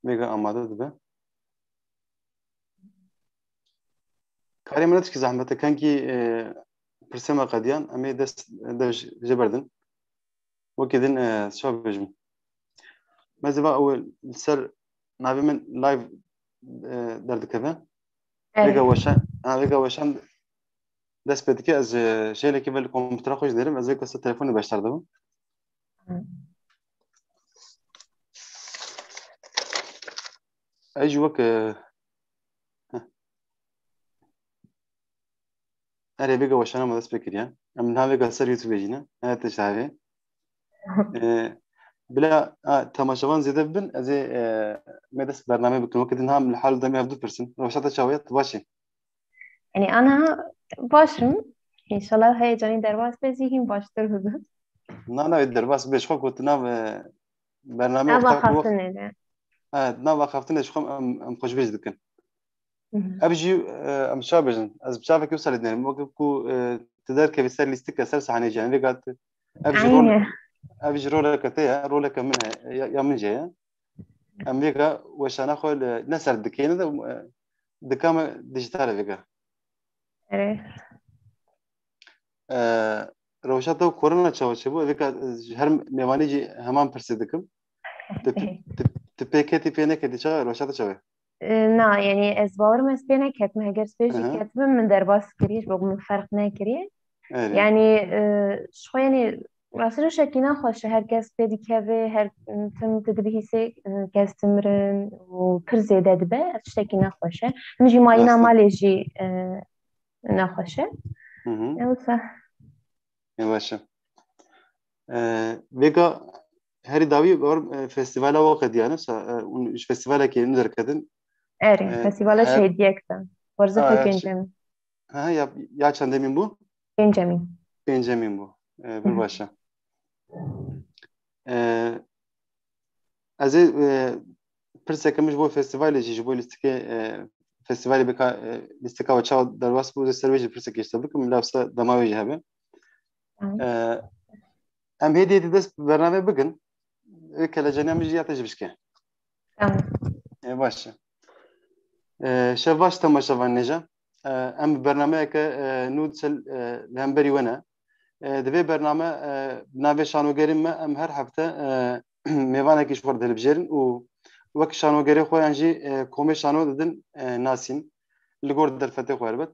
Vega amade dibe. Karê min ne tişkî zehmet e kenkî pirsema qediyan em ê dest ji berdin. Wekî din çawa bêjim. Me zêva ew li ser navê min live derdikeve. Vêga Evet. weşan vêga weşan dest pê dike ez şêlekê ve li kompîtera xwe jî dêrim ez ê kesa telefonê beşdar dibim. Ez jî wek erê vêga weşana me dest pê kiriye. Em navêga ser YouTubeê jî ne. Evet teşavê. بلا تماشاوان زیاده ببین از ما دست برنامه بکنم وقتی هم الحال دمی هفته پرسن روشات شاویت باشه Yani ana başım. İnşallah heyecanı dervas bezihim baştır hızı. نه نه در باس بهش خود کت نه برنامه Ama وقتا کو وقت hafta neden? نه وقت هفته نش خم ام خوش بیش دکن ابجی ام شابجن از بشافه کی وصل دنیم وقت کو تدار كبسر ليستك سر سحني جاني قالت ابجي رول Aynen. ابجي رول كتيا رول كمنها يا من جاي امريكا وش انا خول نسر دكينه دكام ديجيتال فيجا Evet. روشاتا كورونا تشاوشي بو ذيك هر ميواني جي همان برسيدكم تبيكتي بينك دي شا روشاتا تشاوي Na yani ez bavarım ez pê neketim heger spêjî اها ketibim min derbas kiriye bo min ferq nekiriye ايه yani ji xwe yani rastî şekî naxweş e her kes pê dikeve her tim tu dibihîsê kes mirin û pir zêde dibe ez tiştekî naxweş e min jî mayîna راستن malê jî naxweş e اها yoksa يباشا فيجا هاري داوي اور فestivala وقت يعني ايش فestivala كي نقدر كدن erê festîvala هر şêdiyek de werzifê pêncemîn ها يا چندمين بو pêncemîn پنجمين بو بالباشا از پرسه مش بو فستیوالی جی بو لیستکه فستیوالی بکا لیستکا و چاو درواس بو سرویج پرسه کیشته بکم لابسا دماوی جهبه ام هدی دست برنامه بگن کلا جنیا مجی اتش بشکه باشه شواش تماشا نجا ام برنامه که نود سل لهمبری ونه دوی برنامه ناوی شانوگری ما ام هر هفته میوانه کیش خورد دلبجرن و وەک شانۆگەری خۆیان ژی کۆمەی شانۆ دەدن ناسین li gor derfetê xwe helbet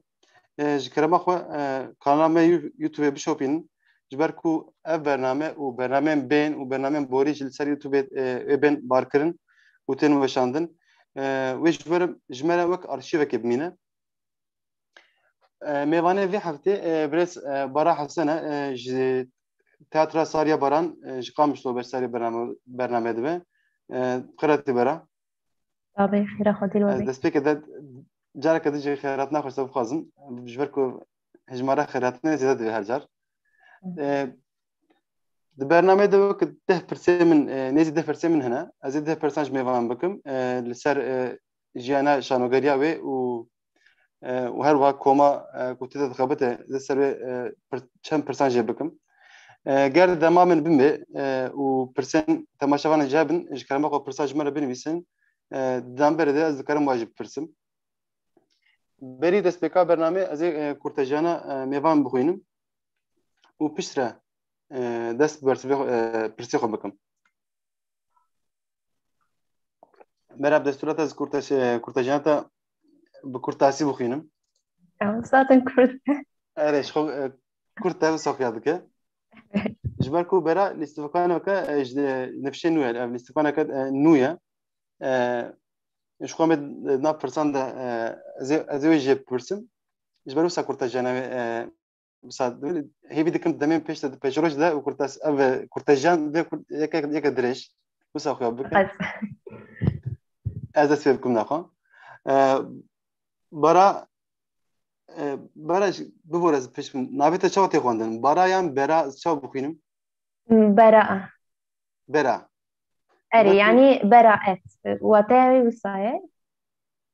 ji kerema xwe kanala YouTubeê bişopînin ji ber ku ev bername û bernameyên bên û bernameyên borî ji li ser YouTubeê bên barkirin û tên weşandin wê ji ber ji me re wek arşîvekê bimîne mêvanê vê heftê birêz Bara Hesen e ji Teatra Sariya Baran ji Qamişlo beşdarî bername dibe qireti bera Tabii xêra xwedî li we bê. destpêkê de careke dijî xêrat naxweş te bixwazim ji ber ku hejmara xêratinê zêde dibe her car di bernameyê de wek deh pirsê min nêzî deh pirsê min hene ez ê deh pirsan ji mêvan bikim li ser jiyana şanogeriya wê û her wiha koma ku tê de dixebite li ser wê çend pirsan jê bikim ger dema min bimê û pirsên temaşevanan jî hebin ji kerema xwe pirsa ji me re binivîsin damberê de ez dikarim wa jî bipirsim berî destpêka bernamê ez ê kurtejiyana mêvan bixwînim û pişt re dest bi pirsê xwe bikim merhab destûra te ez kurtejiyana te bi kurtasî bixwînim Zaten Kürt. erê ji xwe kurt te soxya dike ji ber ku bera lîstîfaneke ji nifşê nû ye ev lîstîfaneke nû ye ji xwe me nav pirsan de ez ê wê jê bipirsim ji ber wisa kurtejiyana hêvî dikim demên pêş de pêşroj de û kurtejiyan yeke dirêj wisa xwe bikim ez dest pê bikim naxwe bara bibore ez pêş navê te çawa tê xwendin bara yan bera çawa bixwînim Bera'a. bera Erê yani beraet. Watê wisa ye?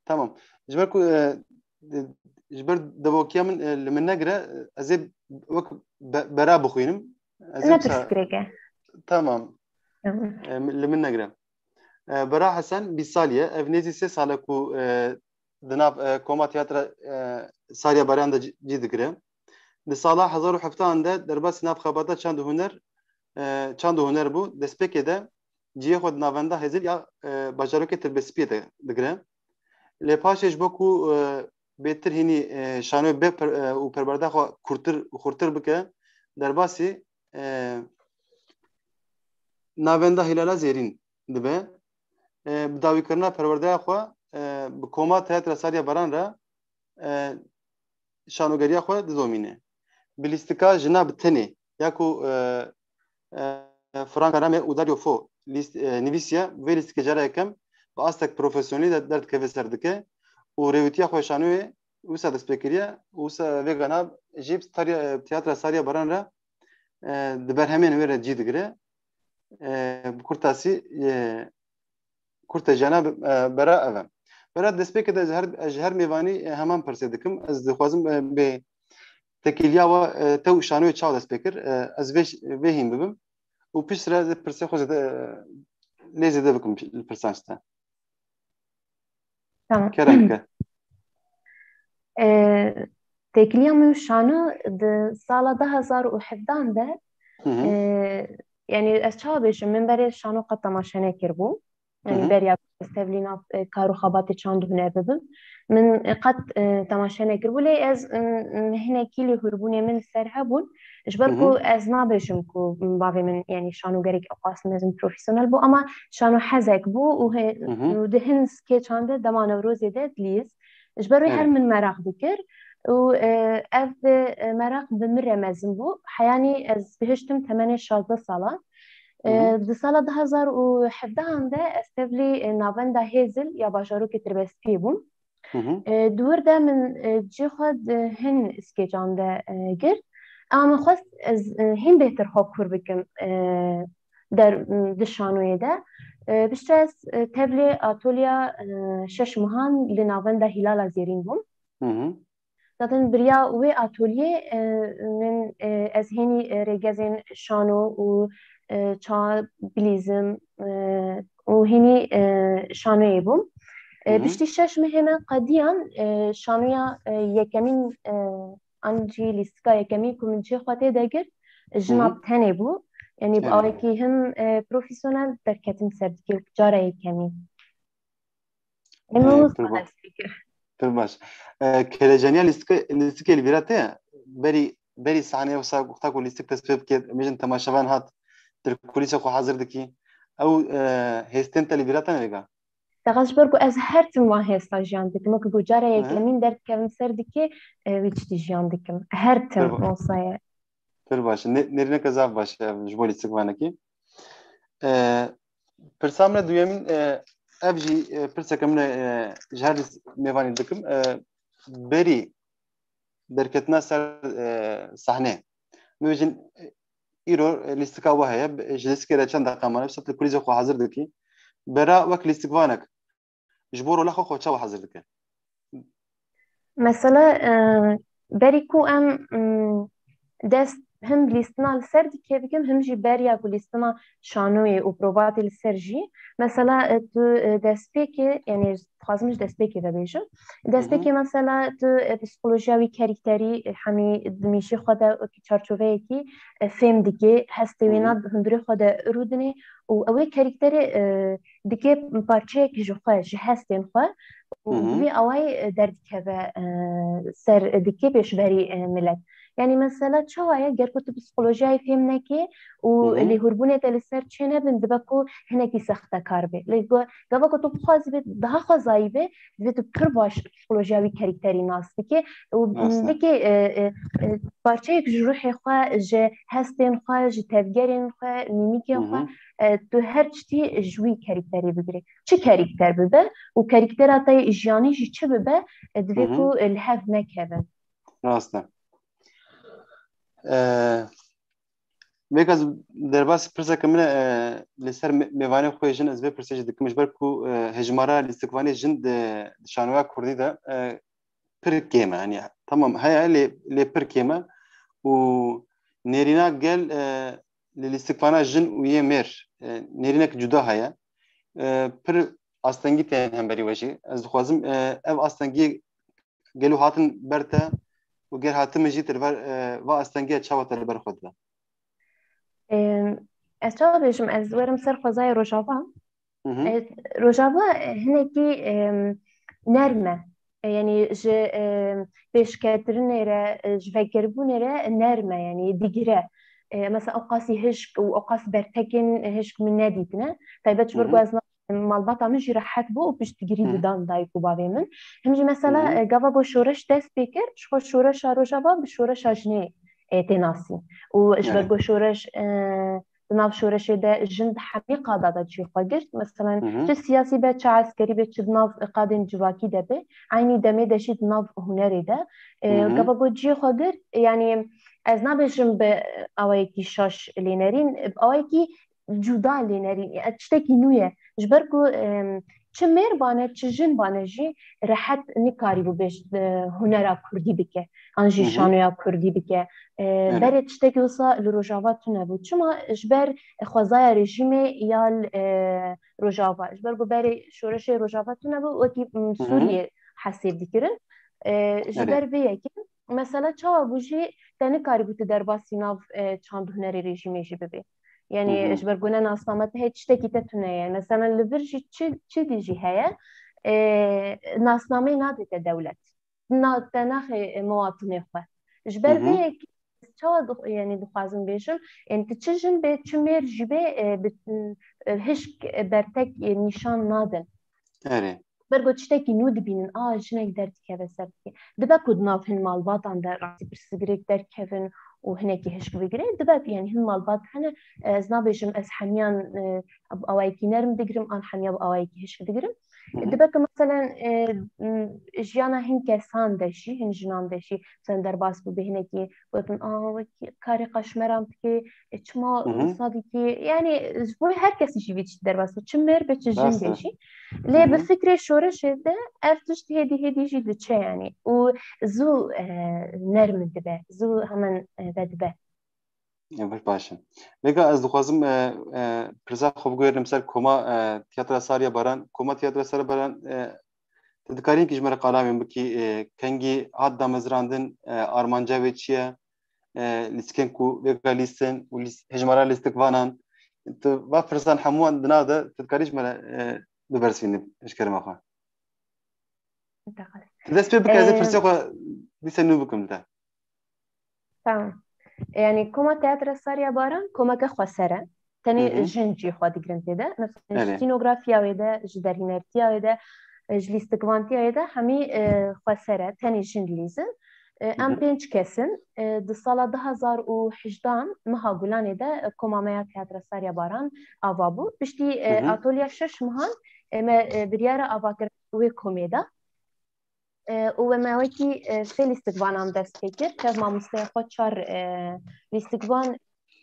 Tamam ji ber ku ji ber devokiya min li min negire ez ê wek bera bixwînim ez ê Ne wisa pirsgirêk e? tamam li min negire Bera Hasan Bisaliye ev nezi 3 sala ku dinav koma tiyatra Sarıya Baran da cidigre. Di sala 2017 de derbas nav xabata çand huner bu despeke de ciye xod navenda hezil ya bajaroke terbespiyet digre. Le paşej boku betir hini şano be u perbarda kurtir bike derbasi navenda hilala zerin dibe. Bidawîkirina perwerdeya xwe bi koma Teatra Sarıya Baran re şanogeriya xwe didomîne. Bi lîstika jina bi tenê ya ku Frank Arame û Dario Fo nivîsiye vê lîstikê cara yekem bi astek profesyonelî de derdikeve ser dike û rêwîtiya xwe şanoyê wisa destpêkiriye û wisa vê gana jî Teatra Sarıya Baran re di berhemên wê re cî digire. Bi kurtasî Kurta jana bera evem. Bera despêkê de ji her mêvanî heman pirsê dikim. Ez dixwazim bê tekîliya we te û şanoyê çawa destpêkir. Ez vê hîn bibim û piştre pirsê xwe zêde lê zêde bikim li pirsanj te. Tamam. Kerem ke. Tekliya min şano di sala 2017 de yani ez çawa bêjim min berê şano qet temaşe nekiribû. Yani beriya stevlîna kar û xebatê çand huner bibim. Min qet temaşe nekiribû lê ez hinekî lêhûrbûnê min li ser hebûn. Ji ber ku ez nabêjim ku bavê min yani şanogerek xwastin mezin profesyonel bû ama şano hezek bû û di hin skêçan de dema Newrozê de dilîz. Ji ber wê her min merak dikir û ev merak bi min re mezin bû. Heyanî ez bihiştim temenê 16 salan. Di sala 2017 de ez tevlî navenda Hêzil ya bajarokê Tirbespiyê bûm. Di wir de min cî xwe di hin skêcan de girt. Ama min xwest ez hîn bêhtir xwe kûr bikim di şanoyê de. Piştre ez tevlî atolya 6 mehan li navenda Hilala Zêrîn bûm. Zaten biriya wê atölyê min ez hênî rêgezên şano û ça bilîzim û hênî şanoyê bûm. Piştî 6 mehên qediyan şanoya yekemîn an jî lîstika yekemîn ku min cî xwe tê de girt jina tenê bû. Yani bi awayekî hin profesyonel derketim ser dikê cara yekemîn. Pir baş. Kelejeniya lîstikê li vîra te ye berî sahneyê wisa wexta ku lîstik destpê bike bêjin temaşevan hat di kulîsê xwe hezir dikî ew hêstên te li vîra te ne vêga? Ji ber ku ez her tim wan hêsta jiyan dikim ku cara yekemîn derkevim ser dikê wî tiştî jiyan dikim. Her tim olsaye. Pir baş. Nêrîneke zav baş ji bo lîstik vanekî. Pirsa min re duyemîn ev jî pirseke min e ji her mêvanê dikim berî derketina ser sahne mebêjin îro lîstika we heye ji lîstikê re çend deqe mane li kulîsê xwe hezir dikî bera wek lîstikvanek ji bo rola xwe çawa hezir dike? Mesela berî ku em dest him lîstina li ser dikê bikim him jî beriya ku lîstina şanoyê û provatê li ser jî mesela tu destpêkê yani dixwazim ji destpêkê vebêjim destpêkê mesela tu psîkolojiya wî kerîkterî hemî dimîşî xwe de çarçoveyekî fêm dikê hestê wê na hundirê xwe de rûdinê û ew ê kerîkterê dikê parçeyek ji xwe ji hestên xwe û bi vî awayî derdikeve ser dikê pêşberî millet. Yani mesela çawaya ger ku tu psikolojiyayê fêm nekê û lêhûrbûnê te li ser çê nebin dibe ku hinekî sextekar bê. Gava ku tu bixwazî bê daha xwezayî bê divê tu pir baş psikolojiya wî kerîkterî nas dikê û dikê parçeyek ji ruhê xwe ji hestên xwe ji tevgerên xwe mîmîkên xwe tu her tiştî ji wî kerîkterî bigirî. Çi kerîkter bibe û kerîktera te jiyanî jî çi bibe divê ku li hev nekevin. Rast e. Vêga derbas pirseke min e li ser mêvanê xwe jin ez vê pirsê jî dikim ji ber ku hejmara lîstikvanê jin di şanoya Kurdî de pir kêm e yani tamam heye lê pir kêm e û nêrîna gel li lîstikvana jin û yê mêr nêrînek cuda heye پر astengî tên hemberî we jî ez dixwazim ev astengî gelo hatin ber te û ger hatime jî tir ver va astengiya çawa te li ber xwe dide. Ez çawa bêjim ez werim ser xwezaya Rojava. Hı hı. Rojava hinekî nerm e. Yani ji pêşketirînê re ji vegeribûnê re nerm e yani digire. Mesela o qasî hişk û o qas bertekên hişk min nedîtine. Taybet ji ber ku ez malbata min jî rehet bû û piştgirî didan dayîk û bavê min. Him jî mesela gava bo şoreş dest pê kir ji xwe şoreşa Rojava bi şoreşa jinê tê nasî. û ji ber ku şoreş di nav şoreşê de jin di hemî qada de cî xwe girt. Mesela çi siyasî be çi eskerî be çi di nav qadên civakî de be aynî demê de jî di nav hunerê de gava ku cî xwe girt yani ez nabêjim bi awayekî şaş lênerîn bi awayekî cuda lênerîn tiştekî nû ye ji ber ku çi mêr bane çi jin bane jî rehet nikarîbû bêj hunera Kurdî bike an jî şanoya Kurdî bike berê tiştekî wisa li Rojava tune bû çima ji ber xwezaya rejîmê ya Rojava ji ber ku berê şoreşê Rojava tune bû wekî Sûriyê hesêb dikirin ji ber vê yekê mesela çawa bû jî te nikarîbû tu derbasî nav çand hunerê rejîmê jî bibe. Yani ji ber ku ne nasname te hê tiştekî te tune ye. Mesela li vir jî çi dî jî heye nasnameyê nade te dewlet. Te naxe muwatinê xwe. Ji ber vê yekê çawa yani dixwazim bêjim yani tu çi jin bê çi mêr jî bê hişk bertek nîşan nadin. ber ku tiştekî nû dibînin jinek derdikeve ser dikê. Dibe ku di nav hin malbatan de rastî pirsgirêk derkevin û hinekî hişk bigire dibe yani hin malbat hene ez nabêjim ez hemiyan awayekî nerm digirim an hemiya bi awayekî hişk digirim. Dibe ku mesela jiyana hin kesan de jî hin jinan de jî sen derbas bû bi hinekî gotin wekî karê qaşmeran dikê çima wisa dikê yani bu her kesî jî vî tiştî derbas bû çi mêr be çi jin de jî lê bi fikrê şoreşê de ev tişt hêdî jî diçe yani û zû nerm dibe zû hemen vedibe. Baş e. Vêga ez dixwazim pirsa xwe biguêrim ser koma tiyatra Sariya Baran. Koma tiyatra Sariya Baran tu dikarî hinkî ji me re qalamên bikî kengî hat damezrandin armanca wê çi ye lîstikên ku vêga lîstin û hejmara lîstikvanan tu va pirsan hemû wan di nav de tu dikarî ji me re bibersivînî ji kerema xwe. Tu dest pê bike ez ê pirsê xwe dîsa nû bikim te. Tamam. Yani koma tiyatra Sariya Baran komeke xweser e. Tenê jin cî xwe digirin tê de. Mesela stenografiya wê de ji derhînertiya wê de ji lîstikvantiya wê de hemî xweser e. Tenê jin lîzin. Em pênc kesin di sala 2018 meha Gulanê de koma me ya tiyatra Sariya Baran ava bû. Piştî atolya şeş mehan me biryara avakirin wê komê de û me wekî sê lîstikvanan dest pê kir tev mamosteya xwe çar lîstikvan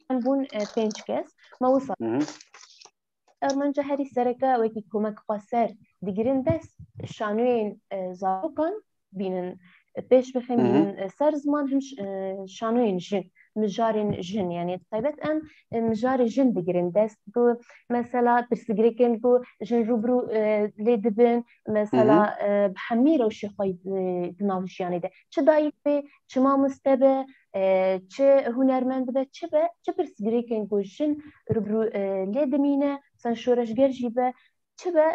bûn pênc kes me wisa Ermenca herî sereke wekî komek xweser digirin dest şanoyên zarokan bînin pêş bixin bînin ser ziman him şanoyên jin mijarên jin yani taybet em mijarê jin digirin dest ku mesela pirsgirêkên ku jin rûbirû lê dibin mesela bi hemî rewşê xwe di nav jiyanê de çi dayîk be çi mamoste be çi hunermend be çi be çi pirsgirêkên ku jin rûbirû lê dimîne sen şoreşger jî be çi be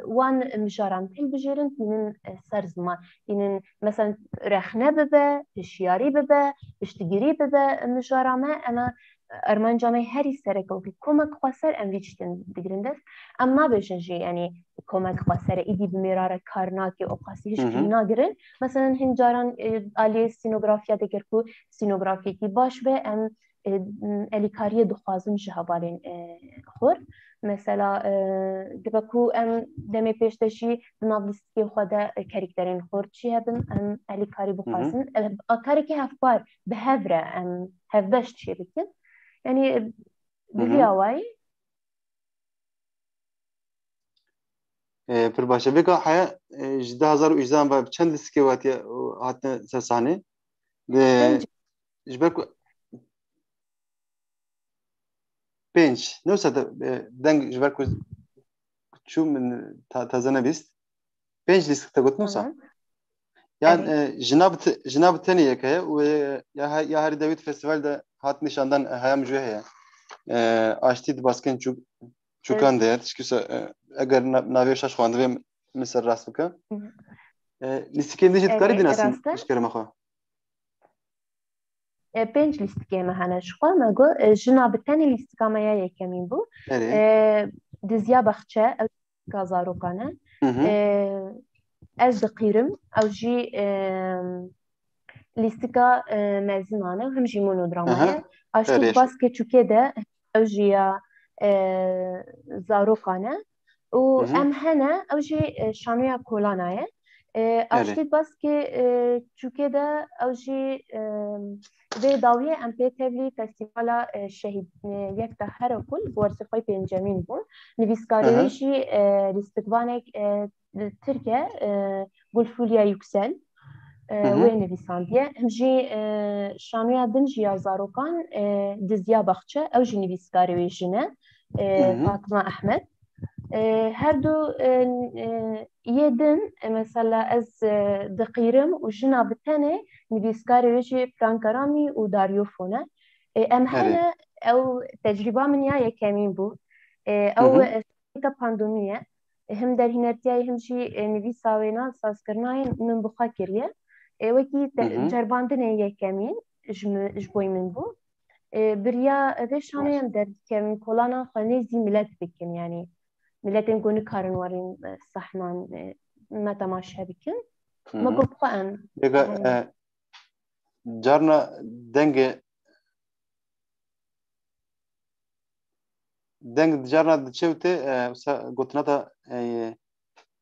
wan mijaran hilbijêrin hînin ser ziman hînin mesela rexne bibe hişyarî bibe piştgirî bibe mijara me ema ermenca me herî sereke wekî komek xweser em vî tiştên digirin dest em nabêjin jî yani komek xweser îdî bi mêrare kar nake o qasî hişkî nagirin mesela hin caran aliyê stenografiya dikir ku stenografiyekî baş be em elîkariyê dixwazin ji hevalên xwe mesela dibe ku em demê pêş de jî di nav lîstikê xwe de kerîkterên xwe çi hebin em elîkarî bixwazin karekî hevbar bi hev re em hevbeş çê bikin yani bi vî awayî pir baş e. Vêga heya ji 2018 ve çend lîstikê hatiye hatine ser sahnê ji ber ku pênc ne wisa deng ji ber ku çu min tazana bist 5 lîstik te gotin wisa tamam. yan Evet. jina bi tenê yek heye û ya herî devît festîval de hat nîşandan heyam jû heye aştî di baskên çûkan de ye tişkî eger navê şaş xwandibê min ser rast bike lîstikên dijî dikarî dînasin Rasta işkerema xwe 5 لیستگی ما هنر شقا مگو جنا بتنی لیستگا ما یکمین بو erê دزیا بخچه او کازارو کنه از دقیرم او جی لیستگا مزنانه هم جی مونودرامایه اشتید erê باسکه چوکه ده او جیا زارو کنه و ام هنه او جی شانویا کولانایه اشتید باسکه چوکه ده او جی ve dawiye em pê tevlî festîvala şehîd yek de her kul wersifay pêncemîn bûn nivîskarê wê jî lîstikvanek Tirkiye Gulfulya Yüksel wê nivîsandiye him jî şanûya din jî ya zarokan Dizya Baxçe ew jî nivîskarê wê jî ne Fatıma Ahmed her du yê din mesela ez diqîrim û jina bi tenê nivîskarê wê jî Frank Arami û Dario Fo ne em hene ew tecrîba min ya yekemîn bû ew ka pandemiye him derhînetiyayê him jî nivîsa wê na sazkirina min bi xwe kiriye wekî ceribandinê yekemîn ji bo min bû biriya vê şaneyên derdikevin kolana xwe nêzî millet bikin yani ملتên ku nikarin werîn sehnan me temaşe bikin me got xwe em carna deng carna diçe wî tê wisa gotina da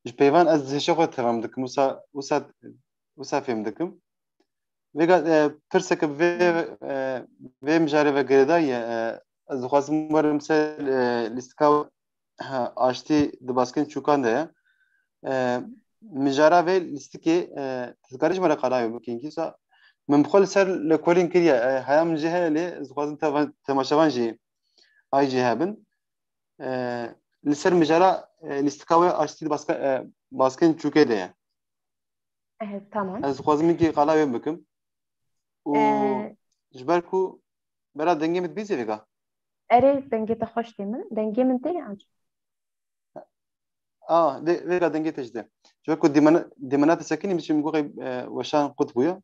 ji peyvan ez hêşa xwe tevam dikim wisa fêm dikim vêga pirseke vê mijarê ve girêdayî ez dixwazim werim ser lîstika aştî di baskên çûkan de ye mijara vê lîstikê dikarî ji me re qelayê bikîn kîsa min bi xwe li ser lêkolîn kiriye heya min jî heye lê ez dixwazim temaşevan jî ay jî hebin li ser mijara lîstika we aştî di baskên çûkê de ye tamam ez dixwazim wî qelayê bikim û ji ber ku bera dengê min dibîzê vêga erê dengê te xweş tê min dengê min tê an vêga dengê te ji de ji ber ku dîmena te sekinî min goxê weşan qut bûye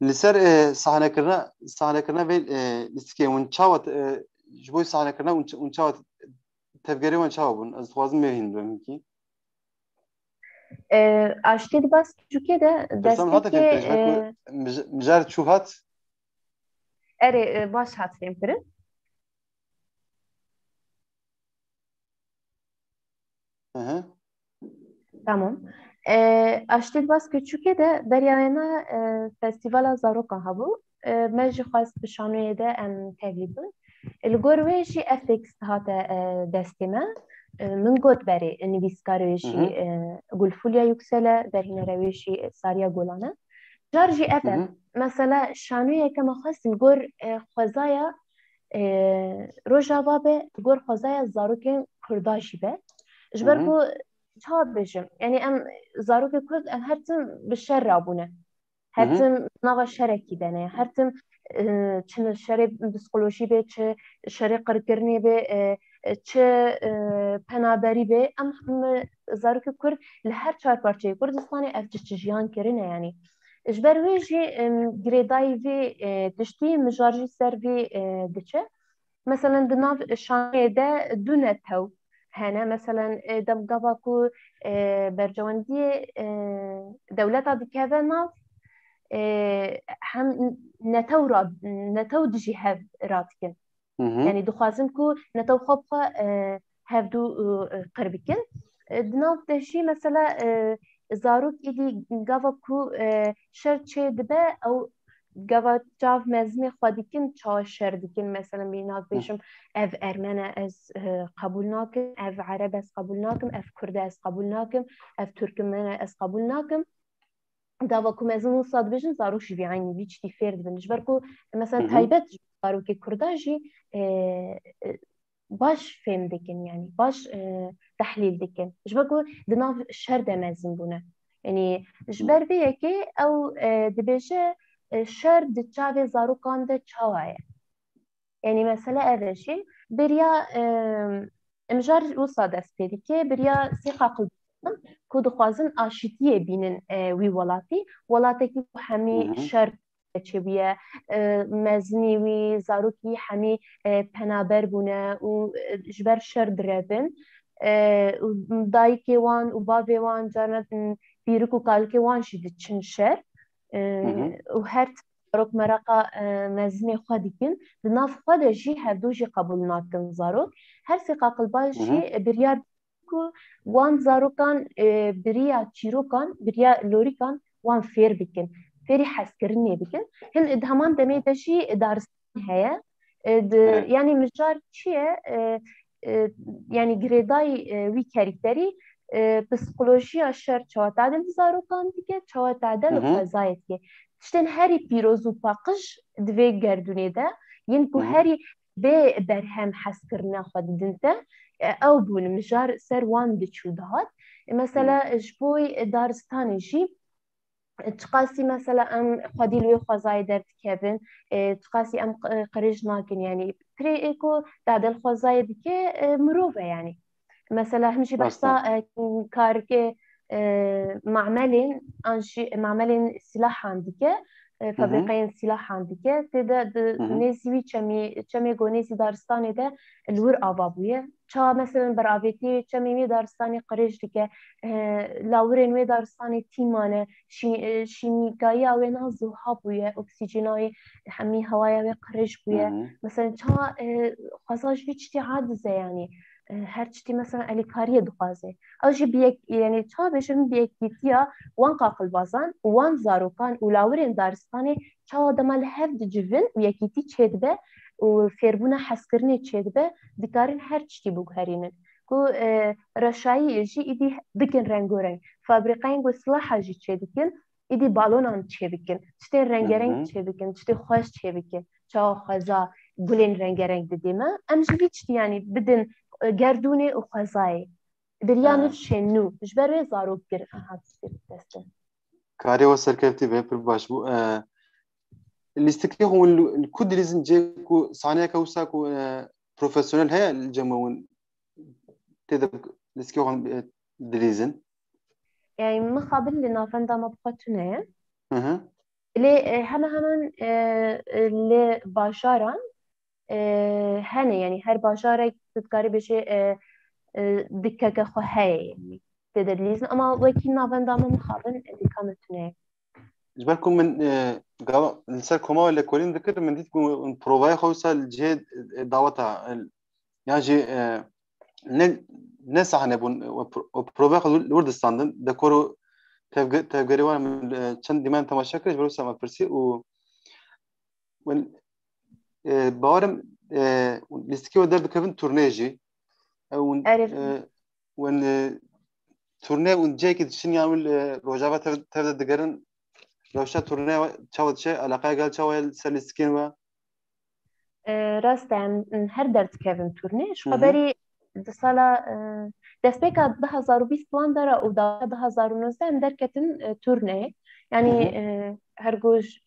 li ser sahnekirina vê lîstikê hûn çawa ji bo sahnekirina hûn çawa tevgerê wan çawa bûn ez dixwazim mêhîn bimkî aştê di bas çûkê de destekê mijar çû hat erê baş hat fêm kirin tamam aştê di bas çûkê de deryayena festîvala zarokan hebû me jî xwest bi şanûyê de em tevlî bin li gor wê jî FX hate destê me min got berê nivîskarê wê jî Gulfulya Yüksel e derhînera wê jî Sariya Golan e car jî ev e mesela şanûyeke me xwest li gor xwezaya rojava be li gor xwezaya zarokên Kurda jî be ji ber ku çawa bêjim yani em zarokê Kurd em her tim bi şer rabûne her tim nava şerekî de ne her tim çi şerê psikolojî bê çi şerê qirkirinê bê çi penaberî bê em zarokê Kurd li her çar parçeyê Kurdistanê ev çi jiyan kirine yani ji ber wê jî girêdayî vê tiştî mijar jî ser vê diçe mesela di nav şaneyê de du netew hene mesela demgava ku bercewendiyê dewleta dikeve nav hem netew dijî hev radikin yani dixwazim ku netew xwe bi xwe hevdû qir bikin di nav de jî mesela zarok êdî gava ku şer çê dibe ew gava çav mezmê xwe dikin çawa şer dikin mesela bînak bêjim ev ermene ez qebûl nakim ev ereb ez qebûl nakim ev kurd ez qebûl nakim ev türkmen ez qebûl nakim gava ku mezin wisa dibêjin zarok jî vî aynî vî tiştî fêr dibin ji ber ku mesela taybet zarokê Kurda jî باش فهم دكن يعني باش تحليل دكن جبكو دناف الشر دمازن بونه يعني جبر بيكي أو دبيجة الشر دتشافي زارو كان دتشاوايا يعني مثلا أول شيء بريا مجار وصا دستيريكي بريا ثقة قلبي كود خوازن آشتیه بینن وی ولاتی که همی شر چبیه مزنی وی زاروکی همی پنابر بونه و جبر شر دربن دایی که وان و بابی وان جانت بیرک و کال که وان شده چن شر و هر زاروک مرقا مزنی خودی کن دناف خود جی هفدو جی قبول ناکن زاروک هر ثقة قلبی جی بریار وان زاروکان بریا چیروکان بریا لوریکان وان فیر بکن فیری حسکرنی بکن هن ادهمان دمی دشی دارستان هیا يعني مجار چیه يعني گریدای وی کاریکتری پسیکولوژی شر چوات عدل زاروکان دیگه چوات عدل خزایت که تشتن هری پیروز و پاقش دوی گردونه ده ین بو هری به برهم حسکرنا خود دنته او بون مجار سر وان دچو دهات مثلا جبوی دارستان جی تقاسي مثلا ام خدي لوي خوزاي درت كابن تقاسي ام قريج ناكن يعني بري ايكو تعدل خوزاي ديكي مروفه يعني مثلا همشي بحثا كاركي معملين انشي معملين سلاح عندك فابريقين سلاح عندك تدا نيزي چمي گونيزي دارستاني ده الور آبابوية چا مثلا برابطي چمي دارستاني قريش ديكه لاورين وي دارستاني تيمانه شيميكايا وينا زوها بوية اكسيجيناي همي هوايا وي قريش بوية مثلا چا خزاش في چتي عادزه يعني هر چتی مثلا الیکاری دخوازه او جی بیک یعنی چا بشم بیکیتیا وان قاقل بازان وان زاروکان ولاورین دارستانی چا دمال هفد جوون و یکیتی چید به و فیربونا حسکرنی چید به دکارین هر چتی بگهرینن کو رشایی جی ایدی بکن رنگورنگ فابریقاین گو سلاح جی چیدکن ایدی بالونان چی بکن چتی رنگرنگ چی بکن چتی خوش چی بکن چا خزا گلین رنگرنگ دیدیمه ام جی چتی یعنی بدن گردونه و خوزای بریان شنو جبر زاروک گر هات دسته کاری و سرکفتی به پر باش بو لیستکی هو الكود لازم جاكو صانع كوسا كو بروفيسيونيل هي الجمعون تذا لیستکی هو دليزن يعني مقابل لنا فندا ما بقتنا اللي همان اللي باشاران هنه يعني هر باشارة تذكري بشي دكاكا خو هاي يعني تدليزن اما وكي نافن داما مخابن اللي كامتونه جبالكم من قال نسال كوما ولا كولين ذكر من دي تكون بروفاي خوسا الجهد دعوتها يعني ناس عنا بون بروفاي الورد ستاندن دكورو تفجريوان من چند دمان تماشاكرش بروسا ما برسي و باورم لیستکی و در بکن تورنیجی ون تورنه اون جایی که چنین عمل روجاوا تبدأ دقرن روشة تورنه چاود چه علاقه قال چاوال سلیستکین و راست هر درد کردن تورنه شو خبری سالا دست بکا 2020 پلان داره و 2019 هم درکتن تورنه يعني هرگوش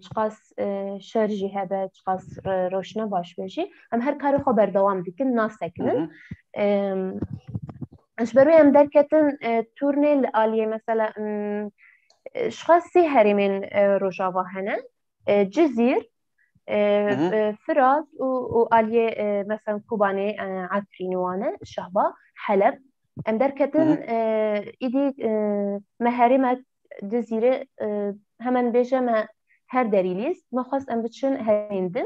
چقاس شرجي هذا چقاس روشنا باش بيجي هم هر كارو خبر دوام ديكن ناس ساكنن اش بروي هم دركتن تورني الاليه مثلا شخاصي هري من روجافا هنا جزير فراس واليه مثلا كوباني عفرين وانا شهبه حلب هم دركتن ايدي مهارمه جزيرة همان بيجا هر دليليس ما خاص أم بتشن هندن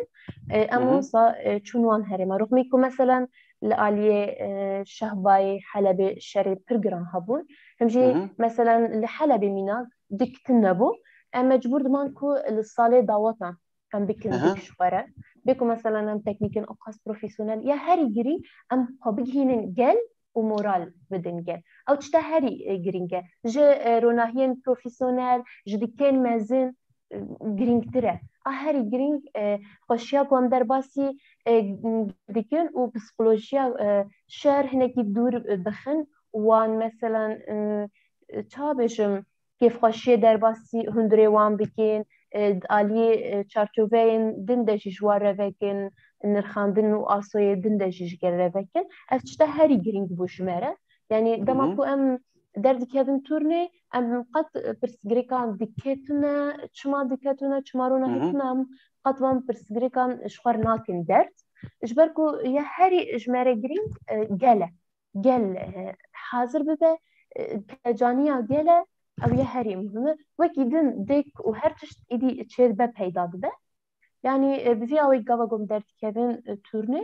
أما صا شنوان هرما رغم يكون مثلا لآلية شهباي حلب شري برجران هبون همجي مثلا لحلب مينا دك تنبو أما مجبور دمان كو للصالة دعوتنا أم بكن دك شوارع بيكو مثلا أم تكنيكين أقاس بروفيسيونال يا هاري جري أم قبيهين جل ومورال بدنجة أو تشتهري جرينجة ج روناهين بروفيسيونال جديكين مازن جرينج ترى هەری گرنگ خۆشییا گۆم دەرباسی دکن و پسیکۆلۆژیا شەر هەنێکی دوور بخن وان مەسەلەن چا بێژم کێفخۆشیە دەرباسی هەندێ وان بکەین عالی چارچۆڤەیەن din de jî ji wan re vekin nirxandin û asoyê din de jî ji gel re vekin ev tişta herî giring bû ji me re yanî dema ku em derdikevin turnê em qet pirsgirêkan diketine çima diketine çimarûna hitine em qet van pirsgirêkan ji xwe re nakin derd ji ber ku ya herî ji me re giring gel e gel hazir bibe caniya gel e ew ya herî muhim e wekî din dêk û her tişt êdî çêdibe peyda dibe yanî bi vî awê gava gom derdikevin turnê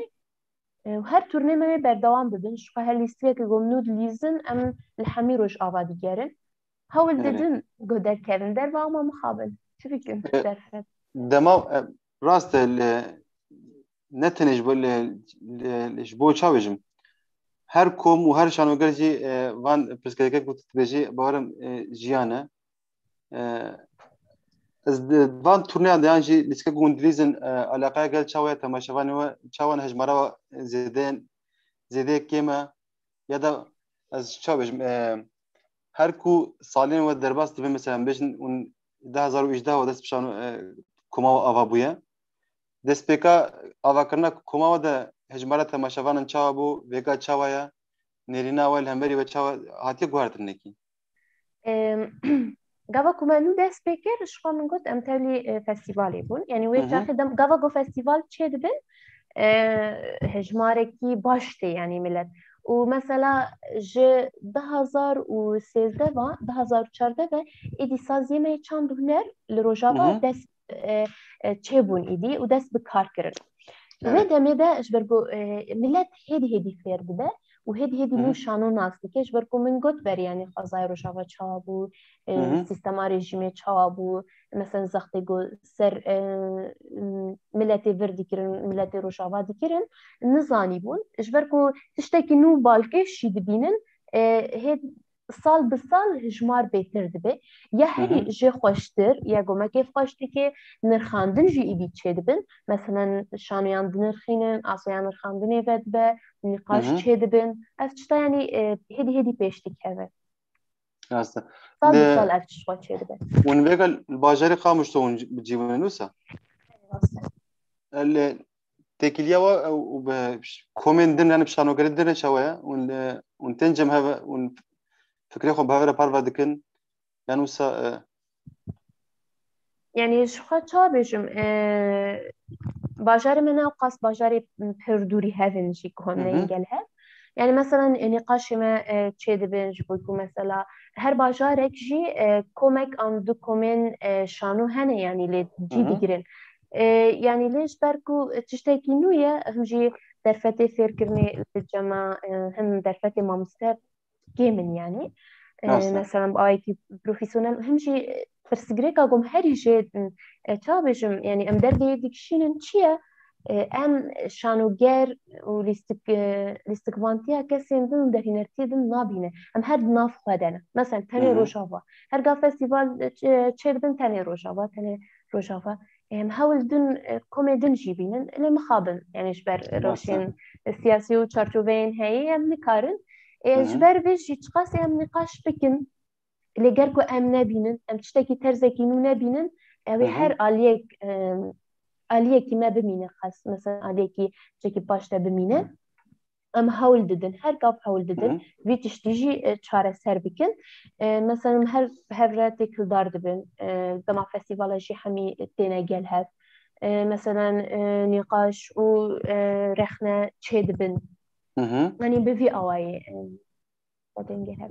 her turnê me wê berdewam bibin ji xwe her lîstiyekê gom nû dilîzin em li hemî roj ava digerin hewl didin got derkevin derve ama mixabin çi bikin derfet dema rast e ne tenê ji bo çavê jim her kom û her şanoger jî van pirsgirêkek ku dibêjî bawerim jiyan e ez van turneyan de yan jî lîstikek ku dilîzin alaqeya gel çawa ye temaşevanê we çawan hejmara zêdeyek kêm e ya da ez çawa bêjim her ku salên we derbas dibin mesela bêjin û 2018 we dest bi koma we ava bûye destpêka avakirina koma we de hejmara temaşevanan çawa bû vêga çawa ye nêrîna we li hemberî ve çawa hatiye guhartinekî gava ku me nû dest pê kir ji xwe min got em tevlî festîvalê bûn yanî wê caxê gava got festîval çê dibin hejmarekî baş tê yanî millet û mesela ji 2013 ve 2014 ve êdî saziyê me çand û huner li Rojava dest çêbûn êdî û dest bi kar kirin wê demê de ji ber ku millet hêdî hêdî fêr dibe û hêdî hêdî nû şano nas dike ji ber ku min got ber yanî xwezaya Rojava çawa bû sîstema rejîmê çawa bû mesela zextê got ser milletê vir dikirin milletê Rojava dikirin nizanî bûn ji ber ku tiştekî nû balkêş jî dibînin hêd sal bi sal hejmar bêtir dibe ya herî jê xweştir ya gomekê xweş dike nirxandin jî êdî çê dibin meselen şanoyan dinirxînin asoyan nirxandinê ve dibe nîqaş çê dibin ev tişta yanî hêdî hêdî pêş dikeve sal bi sal ev tişt xwe çê dibe û vêga li bajarê Qamişlo hûn bi cîvanê nûsa têkiliya we û bi komên din yani bi şanogerê din re çawa ye û tên cem heve û fikrê xwe bi hev re parve dikin yan wisa yanî ji xwe çawa bêjim bajarê me ne qas bajarê pir dûrî hevin jî komneyên gel hev yani mesela nîqaşê me çê dibin ji bo ku mesela her bajarek jî komek an du komên şano hene yanî lê cî digirin yani lê ji ber ku tiştekî nû ye him jî derfetê fêrkirinê li cema him derfetê mamoste kêmin yanî mesela bi ayekî profesyonel him jî pirsgirêka gom herî jê çawa bêjim yani em derdê dikişînin çi ye em şanoger û lîstikvantiya kesên din û derhînertiyê din nabîne em her di nav xwe de ne mesela tenê Rojava her gav festîval çê dibin tenê Rojava em hewl din komê din jî bînin lê mixabin yani ji ber rewşên siyasî û çarçoveyên heyê em nikarin ji ber vê jî çiqasê em nîqaş bikin lê ger ku em nebînin em tiştekî terzekî nû nebînin ew ê her aliyekî me bimîne xes mesela aliyekî çekî baş te bimîne em hewl didin her gav hewl didin vî tiştî jî çareser bikin mesela her hev re têkildar dibin dema festîvala jî hemî têne gel hev mesela nîqaş û rexne çê dibin yanî bi vî awayê têne gel hev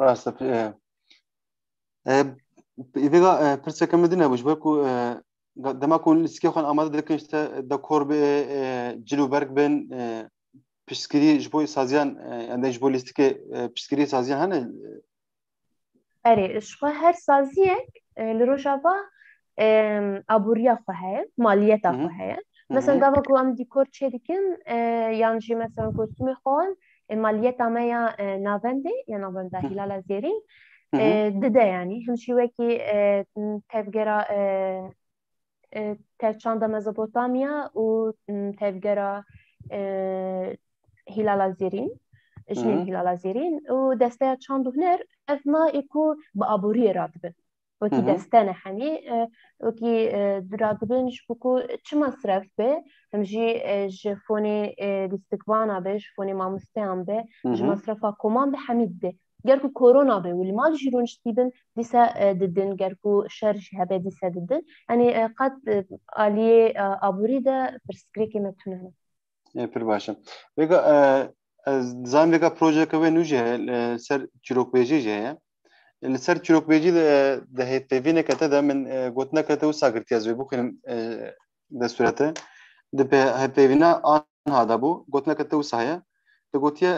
rast vêga pirseke me din hebû ji ber ku dema ku lîstikê xwe amade dikin işte dekor bê cilûberg bên piştgirî ji bo saziyan yani ji bo lîstikê piştgirî saziyan hene erê ji xwe her saziyek li Rojava aboriya xwe heye maliyeta xwe heye mesela gava ku em dîkor çê dikin yan jî mesela kostûmê xwe maliyeta me ya navendê ya navenda Hilala Zêrîn dide yani him jî wekî tevgera ترچان دا مزوپوتامیا و تفگرا هلال زیرین جنین هلال زیرین و دسته چند هنر اثنا اکو با ابوری راتبه وکی دستانه همی وکی دراتبنش بکو چه مصرف به همجی جفونی دیستکوانا به جفونی ماموستان به ج مصرفا کمان به حمید به گرکو کرونا به ولی مال جیرونش دیدن دیسا ددن گرکو شرج هبه دیسا ددن یعنی قد عالیه ابوری ده پرسکری که متونه پر باشم بگا زن بگا پروژه که نوجه سر چروک بیجی جه لسر چروک بیجی ده هیتوینه کته ده من گوتنه کته و ساگرتیاز وی بخونم ده صورته ده به هیتوینه آن هادا بو گوتنه کته و سایه ده گوتیه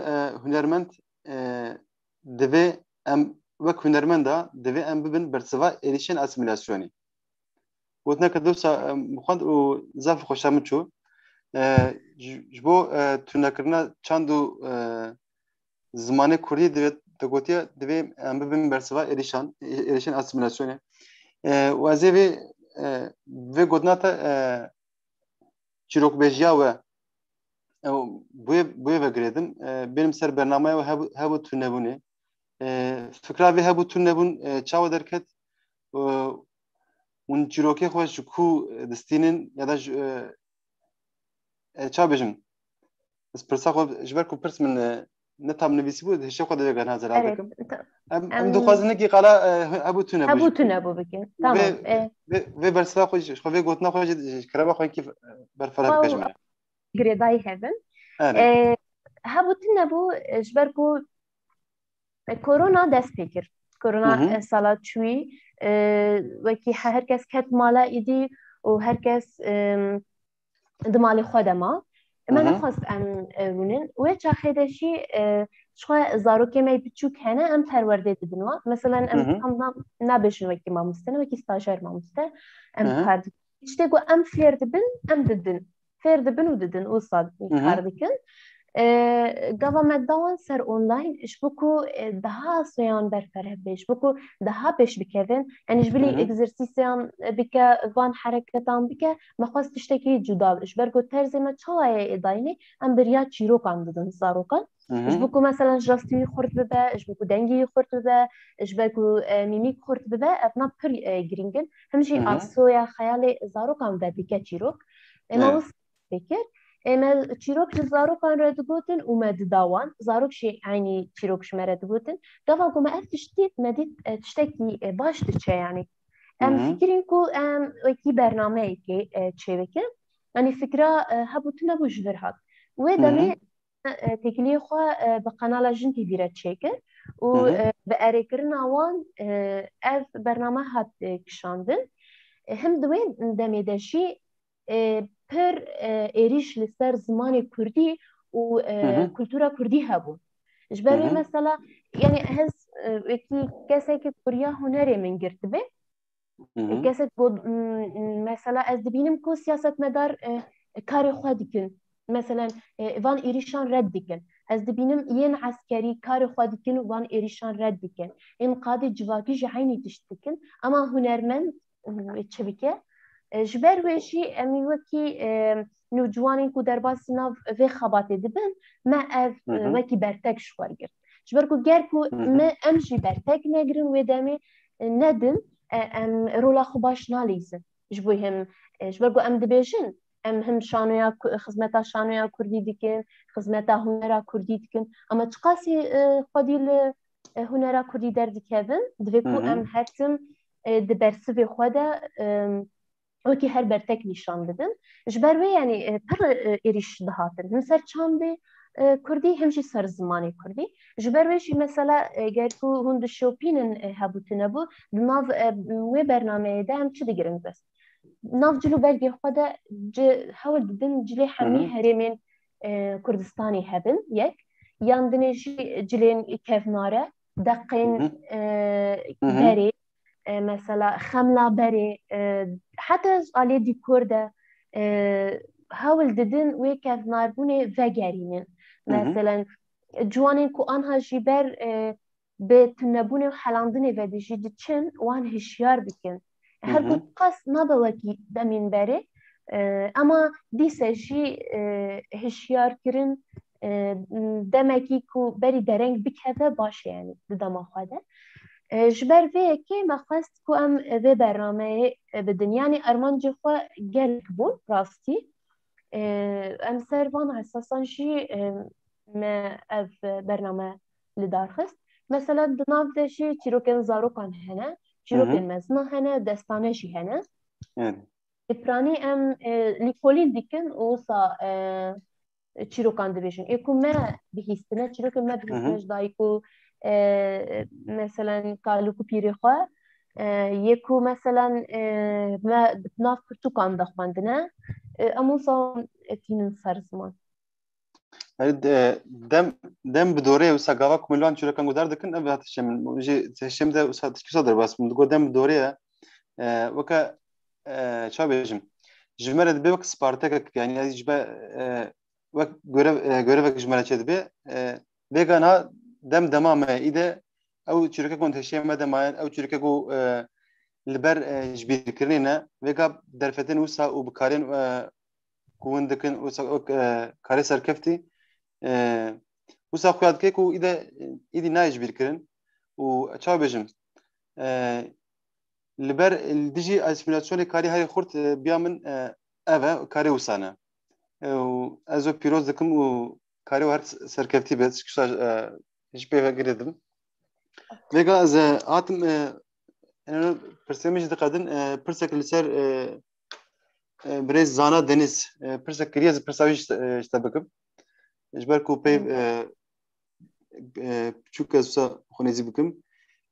هنرمند دوی ام وک هنرمند دوی ام ببین برسوا ایریشن اسیمیلاسیونی گوتنه کته و مخوند و زف خوشامد چو جبو تونکرنا چندو زمانه کوری دگوتیه دوی ام ببین برسوا ایریشن اسیمیلاسیونی و از وی گوتنه تا چیروک بیجیا و بوی وگریدم benim ser bernameye ve hebu tunebuni fikra ve hebu tunebun çava derket un çiroke hoş ku destinin ya da çabejim sprsa ko jber ku pers min ne tam nevisi bu heşe ko da gana zaradekim em dukhazine ki qala hebu tunebu hebu tunebu bikin tamam ve bersa ko ve gotna ko kraba ko ki berfara bikajmana گریدای هبن هبو تنبو جبرکو کرونا دست پیکر کرونا سالا چوی وکی هرکس کت مالا ایدی و هرکس دمالی خودما من خواست ام رونن و چه خیدشی شخوا زاروکی می بچوک هنه ام پرورده ددنوا مثلا ام هم نبشن وکی ما مستن وکی استاجر ما مستن ام کارد işte bu em ferd bin em dedin ferd bin u dedin o sad kardikin gava meddawan ser online iş buku daha soyan berferh beş buku daha beş bikevin yani jbili egzersisyan bike van hareketan bike maxas tişteki cuda iş bergo terzeme çawaya edayni em beriya çirokan dedin zarokan iş buku mesela jastiyi xort bebe iş buku dengi xort bebe iş bergo mimik xort bebe evna pir gringin hemji asoya hayali zarokan ve bike çirok ama fikir اما چیروک زاروکان را دگوتن و مد داوان زاروک شی یعنی چیروک شمره دگوتن گفت که ما افتشتید مدید تشتکی باش تچه یعنی ام فکرین کو ام وکی برنامه که چه بکن یعنی فکره هبوتونه بوجور هات و دمی تکلیه خو به قنال جنتی دیره چکر و به ارکرن آوان از برنامه هات کشاندن هم دوی دمی دشی پر ایریش لسر زمان کردی و کلتورا کردی هبون جبری مثلا یعنی هز وکی کسی که کوریا هنری من گرت به کسی بود مثلا از دبینم کو سیاست مدار کار خود کن مثلا وان ایریشان رد کن از دبینم ین عسکری کار خود کن وان ایریشان رد کن این قاضی جواکی جهانی تشت کن اما هنرمند چه بکه جبر وشی امی وکی نوجوانی کو در باز ناو و خباته دبن ما از وکی برتک شوار گرد جبر کو گر کو ما امشی برتک نگرن و دمی ندن ام رولا خوباش نالیزن جبوی هم جبر کو ام دبیشن ام هم شانویا خدمتا شانویا کردی دیکن خدمتا هنرا کردی دیکن اما چقاسی خودیل هنرا کردی در دیکن دوی کو ام هرتم دبرسوی خوده وکی هر برتک نشان بدن جبر و یعنی پر ایریش دهاتن هم سر چانده کردی همچی سر زمانی کردی جبر وشی مثلا اگر کو هند شوپینن هبوتنه بو ناو و برنامه ده هم چی دیگرن بس ناو جلو برگی خدا حاول دن جلی حمی هرمین کردستانی هبن یک یاندنشی جلین کفناره دقین بری مثلا خملا بری حتی آلی دیکور ده هاول ددن وی کف ناربونه وگرینن مثلا جوانین کو آنها جیبر به تنبونه و حلاندنه و دیجی چن وان هشیار بکن هر کو قاس نبوکی دمین بره اما دیسه جی هشیار کرن دمکی کو بری درنگ بکه باشه یعنی دم خواده جبر وی که مخواست کو ام وی برنامه بدن یعنی ارمان جخوا گل بون راستی ام سروان اساسا جی ما اف برنامه لدارخست مثلا دناف دشی چیروکن زاروکان هنه چیروکن مزنا هنه دستانه جی هنه پرانی ام لیکولین دیکن اوسا چیروکان دبیشن یکو ما بهیستنه چیروکن ما بهیستنه جدایکو مثلا کالوکو پیری خواه یکو مثلا ما ناف کرتوکان دخواندنه امون سا اتینن سرزمان دم بدوره وسا گاوا کملوان چورکان گودار دکن اب هاتشم جي تشم ده وسا تشكسدر بس من دو دم بدوره وكا شابيجم جمرد بيوك سبارتاك يعني جبا وك غورف جمرة چدبي بيغانا دم دمامه ايده او چوركا كنت هشيم دم او چوركا كو لبر جبير كرينا وكا درفتن وسا وبكارين كوندكن وسا كاري سركفتي وسا خواد كيكو ايدي نايج بيركرن و شابيجم لبر الديجي اسيميلاسيون كاري هاي خورت بيامن اوا كاري وسانه و ازو بيروز دكم و كاري وهر سركفتي بس كسا هيش بيفكريدم ويغا از اتم انا برسمج دقدن برسك لسر بريز زانا دنيز برسك كريز برساويش اشتبكم اجبر كوبي بچوكسا خونيزي بكم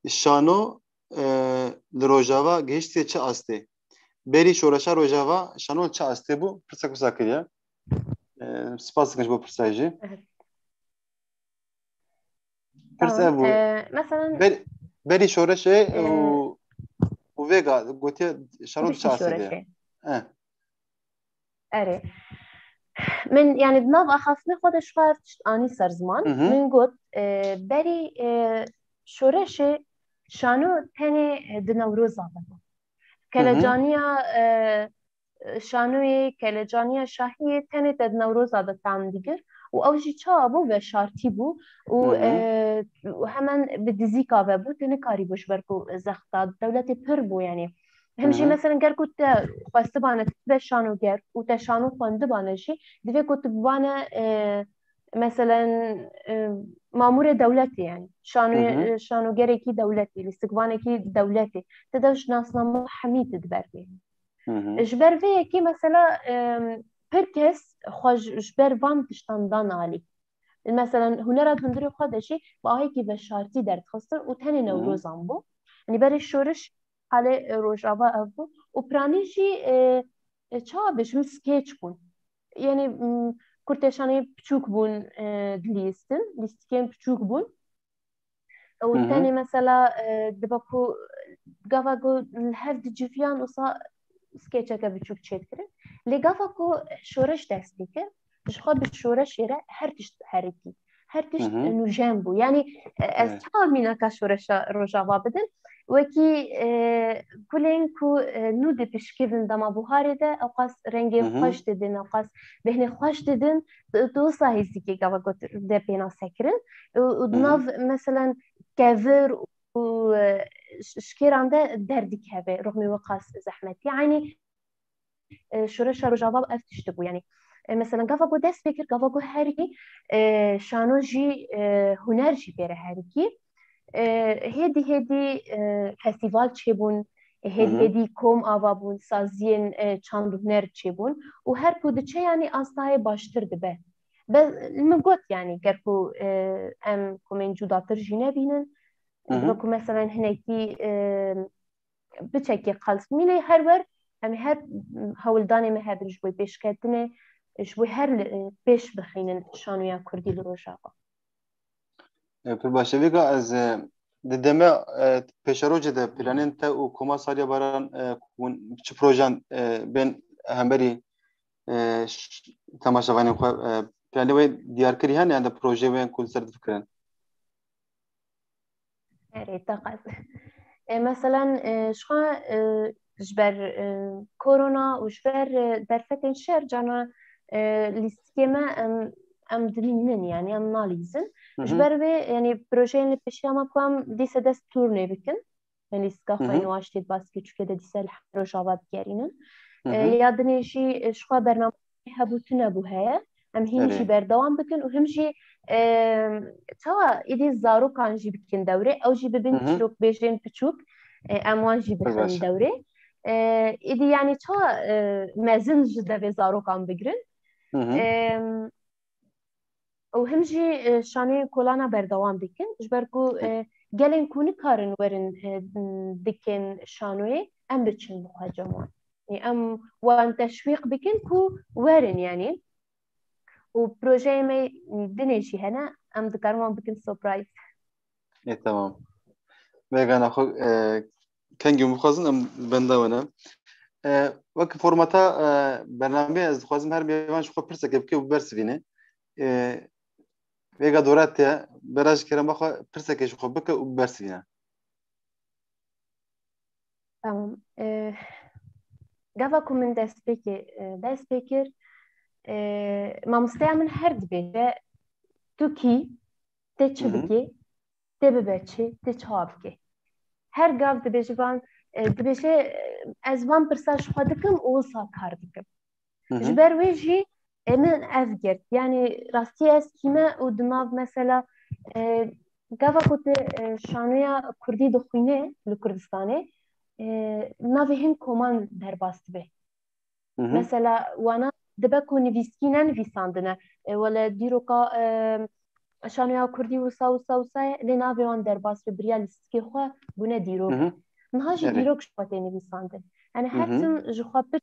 الشانو لروجاوا گهشتي چه استه بری شورشا روجاوا شانو چه استه بو پرسا کوسا کریه سپاس کنج بو پرسایجی پرسا بو مثلا بری شورشه و ویگا گوتي شانو چه استه اره من يعني بناف أخافني خودش خارج آني سرزمان من قلت بري شورشة شانو تاني دنوروز عبادة كالجانيا شانوي كالجانيا شاهية تاني دنوروز عبادة عم ديگر وأوجي چابو و شارتي بو وهمان بدزيكا بو تنكاري بوش بركو زخطات دولتي پر بو يعني همشي مثلا قال كنت خواسته بانه تبه شانو گر و تا شانو خونده بانه شي دفه كنت بانه مثلا مامور دولتي يعني شانو گريكي دولتي لاستقبانكي دولتي تدوش ناسنامه حميد تدبر بيه جبر فيه كي مثلا بركس خوش جبر وام تشتندان علي مثلا هنرات هندري خودشي باهي كي بشارتي درد خسر و تاني نوروزان بو يعني بري الشورش حاله روجاوا ابو و پرانيجي چابش من سكيتش بون يعني كورتشاني بچوك بون ليستكين بچوك بون و تاني مثلا دبكو غافاكو الهفد جفيان وصا سكيتشاكا بچوك چيت كرن لغافاكو شورش دستي كر جخوا بالشورش يرا هرتش حركي هرتش نوجان بو يعني استحال ميناكا شورش روجاوا بدن وكي كلين كو نود بشكيفن دما بوهاري ده اوقاس رنگي خوش ددن اوقاس بهني خوش ددن دوسا هيسيكي قاوا قلت ده بينا سكرن ودناف مثلا كافر و شكيران ده دردك هبه رغم وقاس زحمت يعني شورش روجاوا افتشتبو يعني مثلا قافاقو دست فكر قافاقو هاركي شانوجي هنرجي بيره هاركي هدي فستیوال چبون هدی کوم آوا بون سازین چند هنر چبون و هر کود چه یعنی آستای باشتر دبه بس المقوت يعني كركو ام كومين جوداتر جينا بينن بكو مثلا هناكي بتشكي قلص ميني هر ور ام هر هولداني ما هادر جوي بيش كاتنه جوي هر بيش بخينن شانويا كردي لروجاقا پر باشویگا از ددمه پیشروج ده پلانین تا و کما سالیا باران چه پروژان بین همبری تماشاوانی خو پلانی و دیار کری هن یعنی پروژه و کنسرت فکرن اري تقص مثلا شخا جبر كورونا وجبر درفتن شهر جانا لسكيما ام دمينن يعني ام ناليزن جبر به يعني بروجين اللي بشيما كام ديسا دستورني بكن يعني سكافا ينواشتي باسكي چوكي دا ديسا الحروجابات بگرينن يادني شي شخوا برنامج هبوتنا بو هيا ام هينجي بردوام بكن و همجي توا ايدي زارو كان جي بكن دوري او جي ببين تشروك بيجرين بچوك اموان جي بخن دوري ايدي يعني توا مازن جدا بزارو كان بگرن و همجي شاني كولانا بردوام بكن جبركو gelin kuni karın verin dikin şanoye em biçin bu hacaman em wan teşvik bikin ku verin yani و proje me dinêjî hene em dikarin wan bikin surprise. Tamam. Vegan axo kengî bixwazin em benda wene. Wek formata bername ez dixwazim her mêvan ji xwe pirseke bike û bersivîne. Vêga doratiye beraj kerema xwe pirseke ji xwe bike û bersivîne. Tamam. Gava ku min dest pêkir mamosteya min her dibêje tu kî tê çi bikî tê bibe çi tê çawa bikî her gav dibêje van dibêje ez van pirsa ji xwe dikim û wisa kar dikim ji ber wê jî min ev girt yani rastî ez kîme û di nav mesela gava ku tu şanoya Kurdî dixwînê li Kurdistanê navê hin koman derbas dibe mesela wana dibe ku nivîskî nenivîsandine wele dîroka şanoya Kurdî wisa lê navê wan derbas be biriya lîstikê xwe bûne dîrok niha jî dîrok ji xwe tê nivîsandin yani her tim ji xwe pir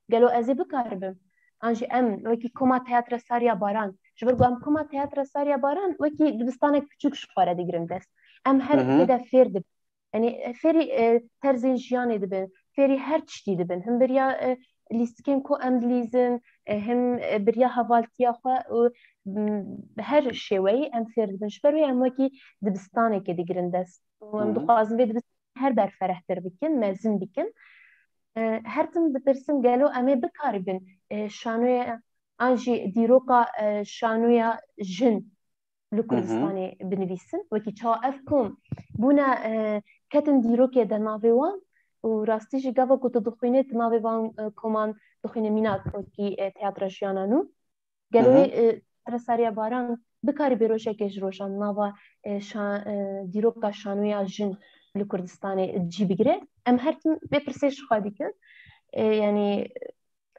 gelo ez ê bikaribim an jî em wekî koma teatra Sariya Baran ji ber ku em koma teatra Sariya Baran wekî dibistanek biçûk ji xwe re digirin dest em her têde fêr dibin yani fêrî terzên jiyanê dibin fêrî her tiştî dibin him biriya lîstikên ku em dilîzin him biriya hevaltiya xwe û her şêweyî em fêr dibin ji ber wê em wekî dibistanekê digirin dest û em dixwazin vê dibistan her ber ferehtir bikin mezin bikin her tim dipirsin gelo em ê bikaribin şanoya an jî dîroka şanoya jin li Kurdistanê binivîsin wekî çawa ev kom bûne ketin dîrokê de navê wan û rastî jî gava ku tu dixwînî tu navê wan koman dixwînî mîna wekî teatra jiyana nû gelo wê teatra Sariya Baran bikarîbê rojekê ji rojan nava dîroka şanoya jin li Kurdistanê cî bigire em her tim vê pirsê ji xwe dikin yani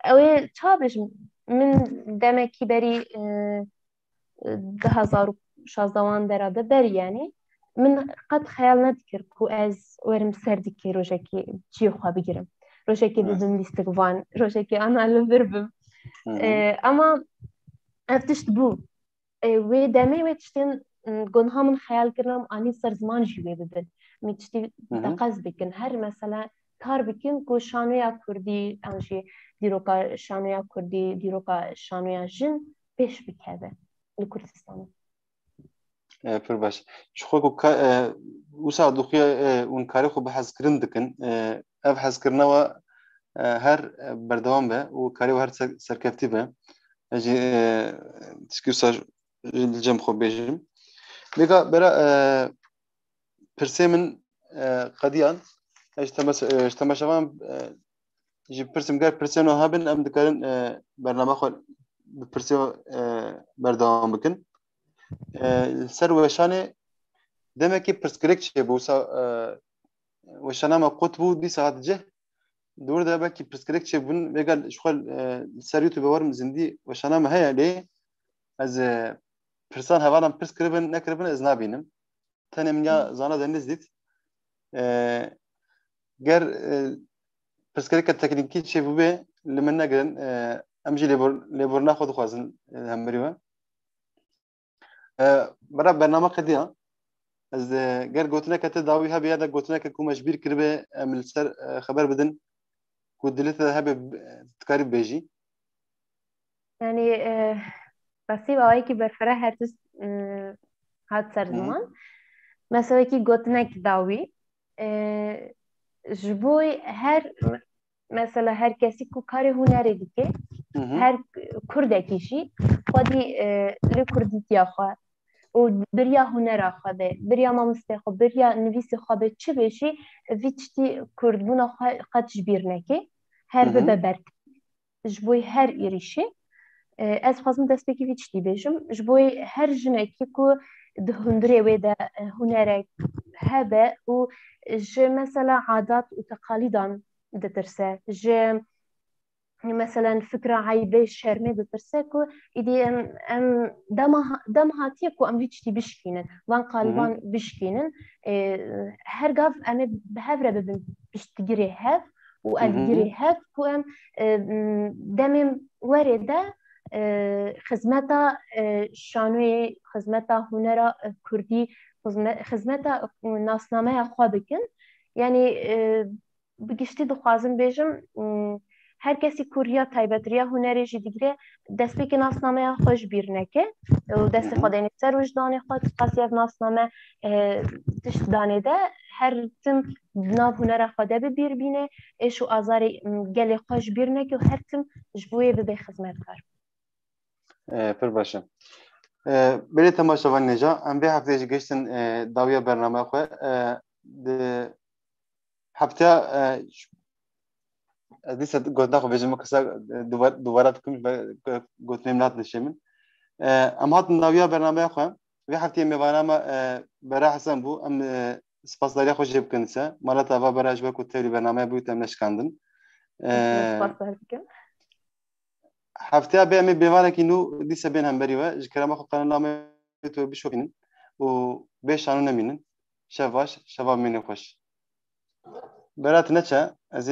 ew ê çawa bêjim min demekî berî 2016 wan derade berî yani min qet xeyal nedikir ku ez werim ser dikê rojekê ciyê xwe bigirim rojekê bibim lîstik van rojekê ana li vir bim ama ev tişt bû wê demê wê tiştên gonha min xeyal kirin anî ser ziman jî wê bibin min tiştî deqez bikin her mesela kar bikin ku şanoya Kurdî an jî dîroka şanoya Kurdî dîroka şanoya jin pêş bikeve li Kurdistanê pir baş ji xwe ku wisa dixuye hûn karê xwe bi hezkirin dikin ev hezkirina we her berdewam be û karê her serkeftî be ez jî tişkî wisa li cem xwe bêjim vêga bera pirsê min qediyan ji temaşevan jî pirsim ger pirsên wiha bin em dikarin bername xwe bi pirsê berdewam bikin ser weşanê demekî pirsgirêk çêbû wisa weşana me qut bû dîsa hat cih dûr de belkî pirsgirêk çêbûn vêga ji xwe ser YouTube warim zindî weşana me heye lê ez pirsan hevalan pirs kiribin nekiribin ez nabînim tenê min ya zana deniz dît ger pirsgirêka teknîkî çêbû bê li min negirin em jî lêborina xwe dixwazin hemberî we bera bername qediya ez ger gotineke te dawî hebe ya de gotineke ku mecbîr kiribe em li ser xeber bidin ku dilê te hebe dikarî bêjî yani rasî awayekî berfireh her tişt hat ser ziman mesela wekî gotinek dawî جبوی هر مثلا هر کسی کو کاری هنری دیگه هر کردکیشی خودی لکردیتیا خواه و بریا هنر خواه بریا مامسته خواه بریا نویس خواه چه بشی ویچتی کردبونا قدش بیر نکه هر ببرد جبوی هر ایریشی از خواستم دست بکی ویچتی بشم جبوی هر جنکی که ده هندره و ده هنرک هبه و جه مثلا عادات و تقالیدان ده ترسه جه مثلا فكرة عيبة شرمي بترسكو إدي أم دم هاتيكو أم بيشتي بشكينن وان قالبان بشكينن هر قاف أنا بهفرة بشتجري هف وأدجري هف كو أم دم وردة خدمتا شانوي خدمتا هنرا كردي خدمتا ناسنامه خوابكن يعني بگشتی دخوازم بیشم هر کسی کوریا تایبەتریە هونەرێژی دیگرێ دەستێکی ناسنامەیە خۆش بیر نەکە و دەستی خۆدێنێ سەر وجدانی خۆت قەسیەک ناسنامە تشت دانێدە هەر تم ناو هونەرە خۆدە ببیر بینێ ئێش و ئازاری گەلێ خۆش بیر نەکە و هەر تم ji بۆ یê bibe xizmetkar. Pir baş e. Belê temaşevan nêja em bê hefteyê jî geçtin dawiya bernameya xwe di hefteya دیسا گوتنا خو بجم کسا دوباره تکم گوتنیم نات نشیمن ام هات ناویا برنامه خو و هفته میوانم برای حسن بو ام سپاسداری خوش جب کنسه مالا تا برای جبه کو تری برنامه بو تم نشکاندن هفته به ام بیوانه کی نو دیسا بین هم بری و جکرما خو قانون نامه تو بشوفین و به شانو نمینن شواش شوا مینه خوش برات نچه از